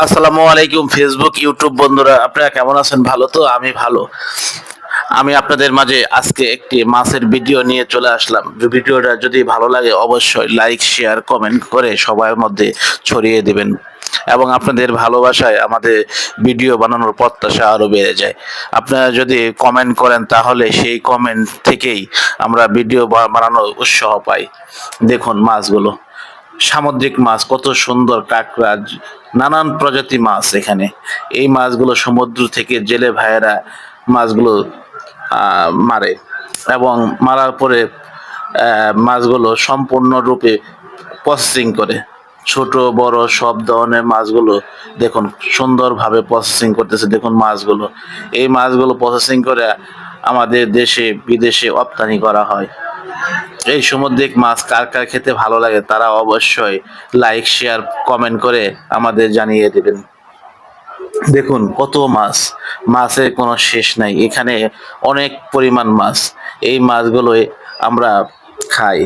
আসসালামু আলাইকুম Facebook YouTube বন্ধুরা, আপনারা কেমন আছেন? ভালো তো? আমি ভালো। আমি আপনাদের মাঝে আজকে একটি মাছের ভিডিও নিয়ে চলে আসলাম। ভিডিওটা যদি ভালো লাগে অবশ্যই লাইক শেয়ার কমেন্ট করে সবার মধ্যে ছড়িয়ে দিবেন, এবং আপনাদের ভালোবাসায় আমাদের ভিডিও বানানোর প্রত্যাশা আরো বেড়ে যায়। আপনারা যদি কমেন্ট করেন তাহলে সেই কমেন্ট থেকেই আমরা ভিডিও বানানোর উৎসাহ পাই। দেখুন মাছগুলো, সামুদ্রিক মাছ, কত সুন্দর কাঁকড়া, নানান প্রজাতি মাছ এখানে। এই মাছগুলো সমুদ্র থেকে জেলে ভাইয়েরা মাছগুলো মারে, এবং মারার পরে মাছগুলো সম্পূর্ণরূপে প্রসেসিং করে। ছোট বড় সব ধরনের মাছগুলো দেখুন সুন্দরভাবে প্রসেসিং করতেছে। দেখুন মাছগুলো, এই মাছগুলো প্রসেসিং করে আমাদের দেশে বিদেশে রপ্তানি করা হয়। এই সামুদ্রিক মাছ কার কার খেতে ভালো লাগে তারা অবশ্যই লাইক শেয়ার কমেন্ট করে আমাদের জানিয়ে দেবেন। দেখুন কত মাছ, মাছের কোনো শেষ নাই এখানে, অনেক পরিমাণ মাছ। এই মাছগুলোই আমরা খাই,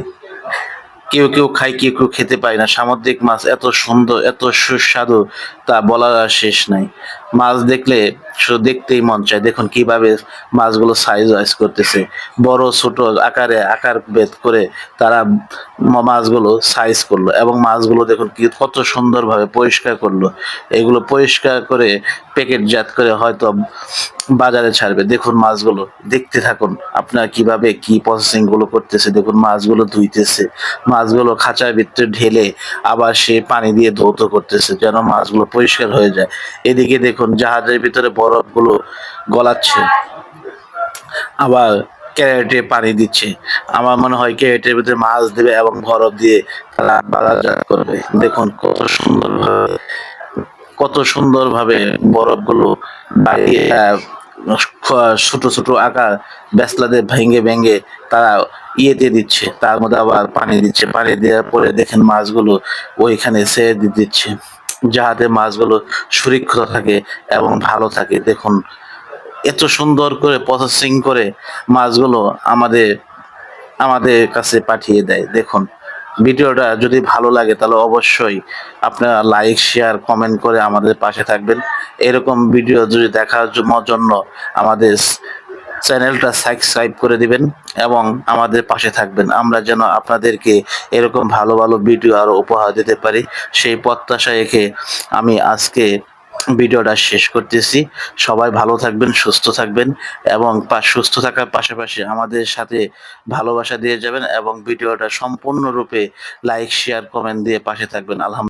কেউ কেউ খাই, কেউ কেউ খেতে পায় না। সামুদ্রিক মাছ এত সুন্দর, এত সুস্বাদু, তা বলার আর শেষ নাই। মাছ দেখলে শুধু দেখতেই মন চায়। দেখুন কিভাবে মাছগুলো সাইজ ওয়াইজ করতেছে, বড় ছোট আকারে আকার ভেদ করে তারা মাছগুলো সাইজ করলো, এবং মাছগুলো দেখুন কি কত সুন্দরভাবে পরিষ্কার করলো। এগুলো পরিষ্কার করে প্যাকেটজাত করে হয়তো বাজারে ছাড়বে। দেখুন মাছগুলো, দেখতে থাকুন আপনার কিভাবে কি প্রসেসিং গুলো করতেছে। দেখুন মাছগুলো ধুইতেছে, মাছগুলো খাঁচার ভিতরে ঢেলে আবার সে পানি দিয়ে ধৌত করতেছে যেন মাছগুলো পরিষ্কার হয়ে যায়। এদিকে দেখুন জাহাজের ভিতরে বরফগুলো গলাচ্ছে, আবার ক্যারেটে পানি দিচ্ছে। আমার মনে হয় ক্যারেটের ভিতরে মাছ দেবে এবং বরফ দিয়ে তারা বাজারজাত করবে। দেখুন কত সুন্দরভাবে বরফগুলো বাড়িয়ে ছোট ছোট আকার বেসলাদের ভেঙে ভেঙে তারা ইয়েতে দিচ্ছে, তার মধ্যে আবার পানি দিচ্ছে। পানি দেওয়ার পরে দেখেন মাছগুলো ওইখানে ছেড়ে দিচ্ছে, যাহাতে মাছগুলো সুরক্ষিত থাকে এবং ভালো থাকে। দেখুন এত সুন্দর করে প্রসেসিং করে মাছগুলো আমাদের আমাদের কাছে পাঠিয়ে দেয়। দেখুন ভিডিওটা যদি ভালো লাগে তাহলে অবশ্যই আপনারা লাইক শেয়ার কমেন্ট করে আমাদের পাশে থাকবেন। এরকম ভিডিও যদি দেখার জন্য আমাদের চ্যানেলটা সাবস্ক্রাইব করে দিবেন এবং আমাদের পাশে থাকবেন। আমরা যেন আপনাদেরকে এরকম ভালো ভালো ভিডিও আরো উপহার দিতে পারি, সেই প্রত্যাশা রেখে আমি আজকে ভিডিওটা শেষ করতেছি। সবাই ভালো থাকবেন, সুস্থ থাকবেন, এবং সুস্থ থাকার পাশাপাশি আমাদের সাথে ভালোবাসা দিয়ে যাবেন, এবং ভিডিওটা সম্পূর্ণরূপে লাইক শেয়ার কমেন্ট দিয়ে পাশে থাকবেন। আলহামদুলিল্লাহ।